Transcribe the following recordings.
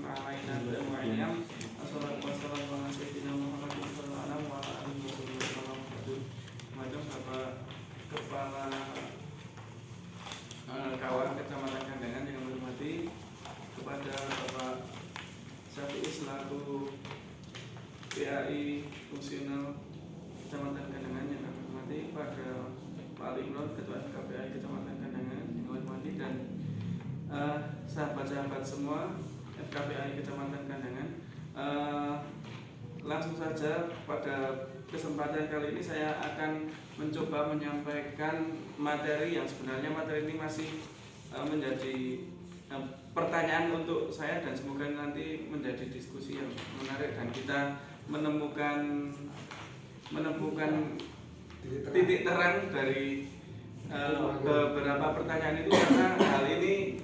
alaina wa ayyam. Assalatu wassalamu ala sayyidina Muhammadin sallallahu alaihi wasallam. Madam Bapak Kepala Kawan Kecamatan Kandangan yang kami hormati, kepada Bapak Syafi'i selaku PAI fungsional Kecamatan Kandangan yang kami hormati, pada Pak Imron Ketua KPI Kecamatan Kandangan yang kami hormati, dan sahabat-sahabat semua FKPI Kecamatan Kandangan. Langsung saja pada kesempatan kali ini saya akan mencoba menyampaikan materi yang sebenarnya materi ini masih menjadi pertanyaan untuk saya, dan semoga nanti menjadi diskusi yang menarik dan kita menemukan titik terang dari beberapa pertanyaan itu, karena hal ini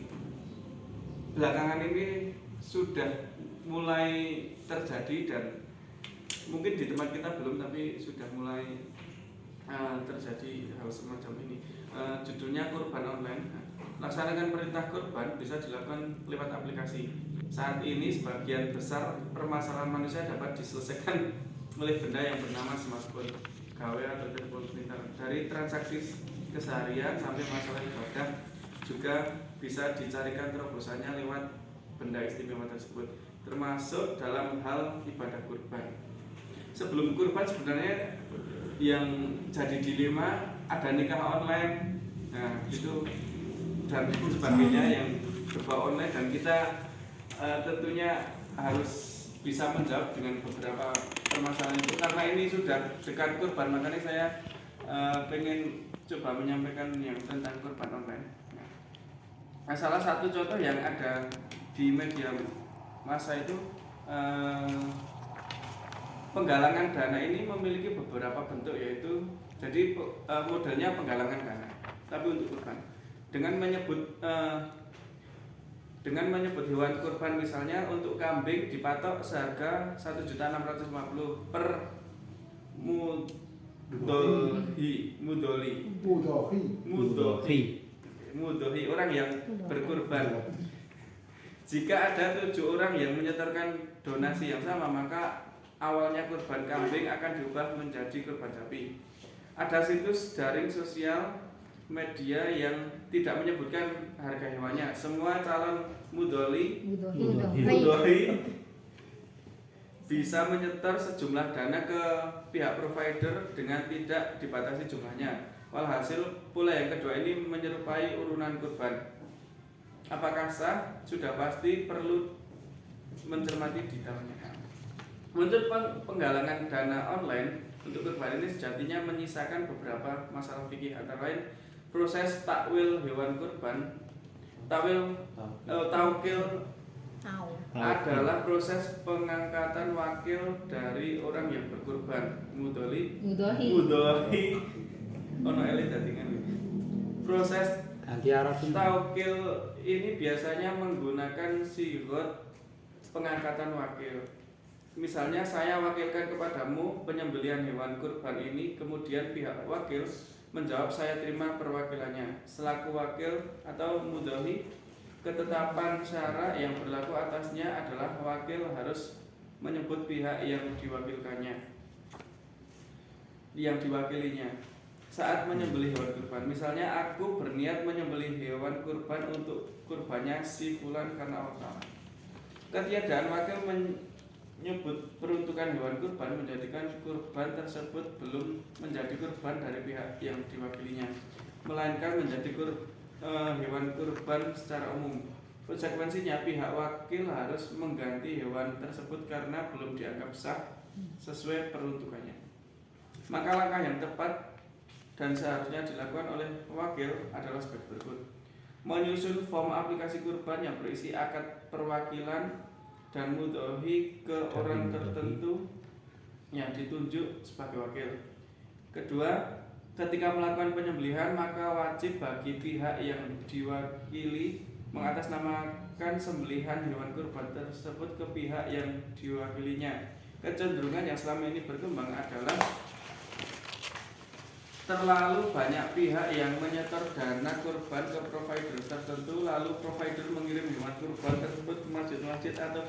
belakangan ini sudah mulai terjadi dan mungkin di tempat kita belum, tapi sudah mulai terjadi hal semacam ini. Judulnya kurban online. Laksanakan perintah kurban bisa dilakukan lewat aplikasi. Saat ini sebagian besar permasalahan manusia dapat diselesaikan oleh benda yang bernama smartphone, gawe atau telepon pintar. Dari transaksi keseharian sampai masalah ibadah juga bisa dicarikan terobosannya lewat benda istimewa tersebut, termasuk dalam hal ibadah kurban. Sebelum kurban sebenarnya yang jadi dilema ada nikah online, nah itu dan sebagainya yang berbau online, dan kita tentunya harus bisa menjawab dengan beberapa permasalahan itu. Karena ini sudah dekat kurban, makanya saya pengen coba menyampaikan yang tentang kurban online. Nah, salah satu contoh yang ada di media massa itu, penggalangan dana ini memiliki beberapa bentuk, yaitu jadi modelnya penggalangan dana tapi untuk kurban dengan menyebut hewan kurban. Misalnya untuk kambing dipatok seharga 1.650.000 per mudhohi orang yang berkurban. Jika ada 7 orang yang menyetorkan donasi yang sama, maka awalnya kurban kambing akan diubah menjadi kurban sapi. Ada situs daring sosial media yang tidak menyebutkan harga hewannya. Semua calon mudhohi bisa menyetor sejumlah dana ke pihak provider dengan tidak dibatasi jumlahnya. Walhasil pula yang kedua ini menyerupai urunan kurban. Apakah sah? Sudah pasti perlu mencermati di dalamnya. Untuk penggalangan dana online untuk kurban ini sejatinya menyisakan beberapa masalah fikih, antara lain proses takwil hewan kurban. Taukil adalah proses pengangkatan wakil dari orang yang berkurban. Mudhohi ono elit dadi kan. Proses taukil ini biasanya menggunakan sigot pengangkatan wakil. Misalnya saya wakilkan kepadamu penyembelihan hewan kurban ini, kemudian pihak wakil menjawab saya terima perwakilannya. Selaku wakil atau mudhohi, ketetapan syara yang berlaku atasnya adalah wakil harus menyebut pihak yang diwakilinya saat menyembelih hewan kurban. Misalnya aku berniat menyembelih hewan kurban untuk kurbannya si fulan karena Allah. Ketiadaan wakil menyebut peruntukan hewan kurban menjadikan kurban tersebut belum menjadi kurban dari pihak yang diwakilinya, melainkan menjadi hewan kurban secara umum. Konsekuensinya pihak wakil harus mengganti hewan tersebut karena belum dianggap sah sesuai peruntukannya. Maka langkah yang tepat dan seharusnya dilakukan oleh wakil adalah sebagai berikut: menyusun form aplikasi kurban yang berisi akad perwakilan dan mudhohi ke orang tertentu yang ditunjuk sebagai wakil. Kedua, ketika melakukan penyembelihan maka wajib bagi pihak yang diwakili mengatasnamakan sembelihan hewan kurban tersebut ke pihak yang diwakilinya. Kecenderungan yang selama ini berkembang adalah terlalu banyak pihak yang menyetor dana kurban ke provider tertentu, lalu provider mengirim hewan kurban tersebut masjid-masjid atau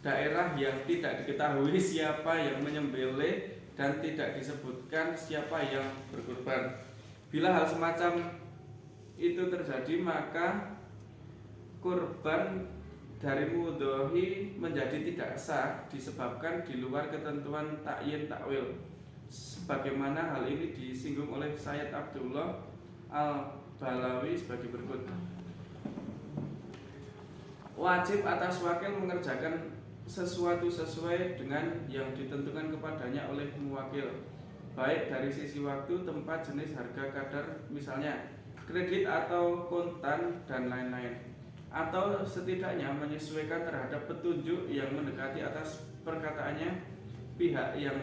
daerah yang tidak diketahui siapa yang menyembelih dan tidak disebutkan siapa yang berkurban. Bila hal semacam itu terjadi, maka kurban dari mudhohi menjadi tidak sah disebabkan di luar ketentuan takyin takwil. Sebagaimana hal ini disinggung oleh Sayyid Abdullah Al-Balawi sebagai berikut. Wajib atas wakil mengerjakan sesuatu sesuai dengan yang ditentukan kepadanya oleh muwakil, baik dari sisi waktu, tempat, jenis, harga, kadar, misalnya kredit atau kontan dan lain-lain, atau setidaknya menyesuaikan terhadap petunjuk yang mendekati atas perkataannya pihak yang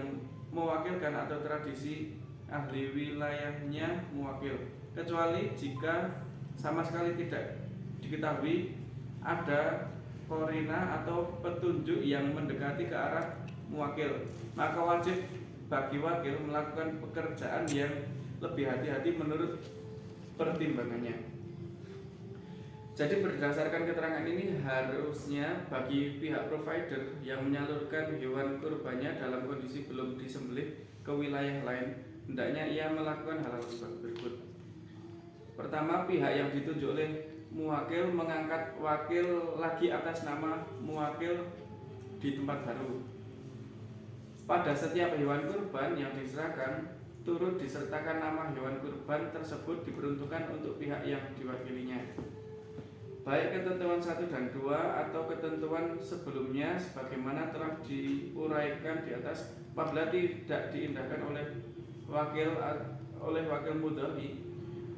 mewakilkan atau tradisi ahli wilayahnya muwakil, kecuali jika sama sekali tidak diketahui ada korina atau petunjuk yang mendekati ke arah muwakil, maka wajib bagi wakil melakukan pekerjaan yang lebih hati-hati menurut pertimbangannya. Jadi berdasarkan keterangan ini, harusnya bagi pihak provider yang menyalurkan hewan kurbannya dalam kondisi belum disembelih ke wilayah lain, hendaknya ia melakukan hal-hal berikut. Pertama, pihak yang ditunjuk oleh muwakil mengangkat wakil lagi atas nama muwakil di tempat baru. Pada setiap hewan kurban yang diserahkan, turut disertakan nama hewan kurban tersebut diperuntukkan untuk pihak yang diwakilinya, baik ketentuan 1 dan 2 atau ketentuan sebelumnya sebagaimana telah diuraikan di atas. Apabila tidak diindahkan oleh wakil mudhohi,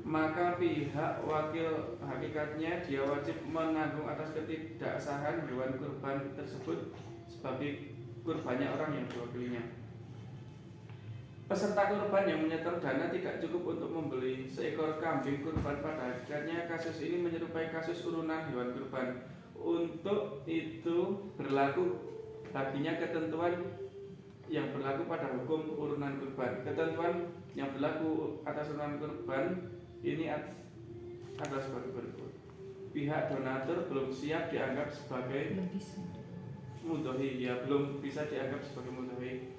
maka pihak wakil hakikatnya dia wajib menanggung atas ketidaksahan hewan kurban tersebut sebagai kurbannya orang yang diwakilinya. Peserta kurban yang menyetor dana tidak cukup untuk membeli seekor kambing kurban. Pada hakikatnya kasus ini menyerupai kasus urunan hewan kurban. Untuk itu berlaku baginya ketentuan yang berlaku pada hukum urunan kurban. Ketentuan yang berlaku atas urunan kurban ini adalah sebagai berikut. Pihak donatur belum siap dianggap sebagai mudhohi, ya belum bisa dianggap sebagai mudhohi.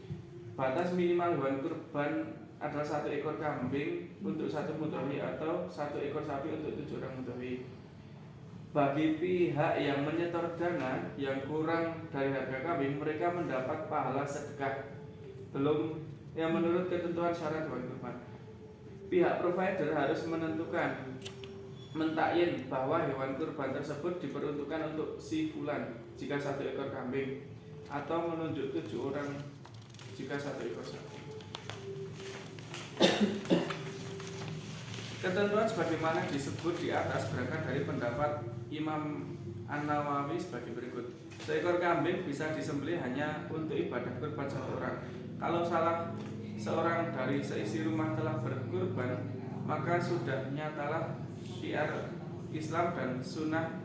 Batas minimal hewan kurban adalah 1 ekor kambing untuk 1 mudhohi atau 1 ekor sapi untuk 7 orang mudhohi. Bagi pihak yang menyetor dana yang kurang dari harga kambing, mereka mendapat pahala sedekah belum yang menurut ketentuan syarat hewan kurban. Pihak provider harus menentukan mentakyin bahwa hewan kurban tersebut diperuntukkan untuk si fulan jika 1 ekor kambing, atau menunjuk 7 orang jika 1 ekor sapi. Ketentuan sebagaimana disebut di atas berangkat dari pendapat Imam An-Nawawi sebagai berikut. Seekor kambing bisa disembelih hanya untuk ibadah kurban 1 orang. Kalau salah seorang dari seisi rumah telah berkurban, maka sudah nyatalah syiar Islam dan sunnah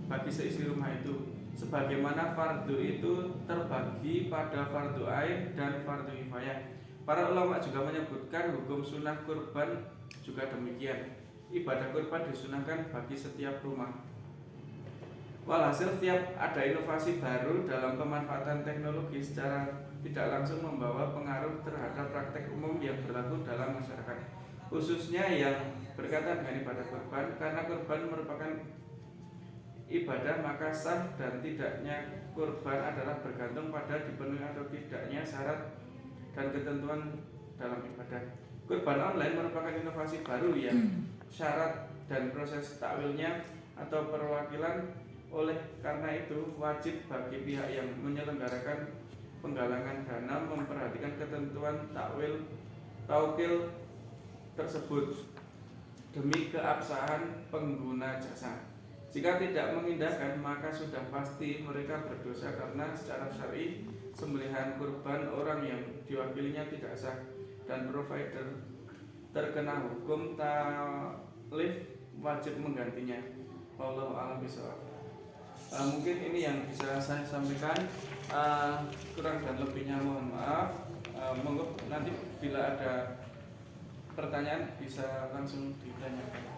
bagi seisi rumah itu. Sebagaimana fardu itu terbagi pada fardu ain dan fardu kifayah. Para ulama juga menyebutkan hukum sunnah kurban juga demikian. Ibadah kurban disunahkan bagi setiap rumah. Walhasil setiap ada inovasi baru dalam pemanfaatan teknologi secara tidak langsung membawa pengaruh terhadap praktek umum yang berlaku dalam masyarakat, khususnya yang berkaitan dengan ibadah kurban. Karena kurban merupakan ibadah, maka sah dan tidaknya kurban adalah bergantung pada dipenuhi atau tidaknya syarat dan ketentuan dalam ibadah. Kurban online merupakan inovasi baru yang syarat dan proses takwilnya atau perwakilan. Oleh karena itu, wajib bagi pihak yang menyelenggarakan penggalangan dana memperhatikan ketentuan taukil tersebut demi keabsahan pengguna jasa. Jika tidak mengindahkan, maka sudah pasti mereka berdosa karena secara syar'i sembelihan kurban orang yang diwakilinya tidak sah dan provider terkena hukum talif wajib menggantinya. Wallahu a'lam bishawab. Mungkin ini yang bisa saya sampaikan. Kurang dan lebihnya mohon maaf. Monggo nanti bila ada pertanyaan bisa langsung ditanyakan.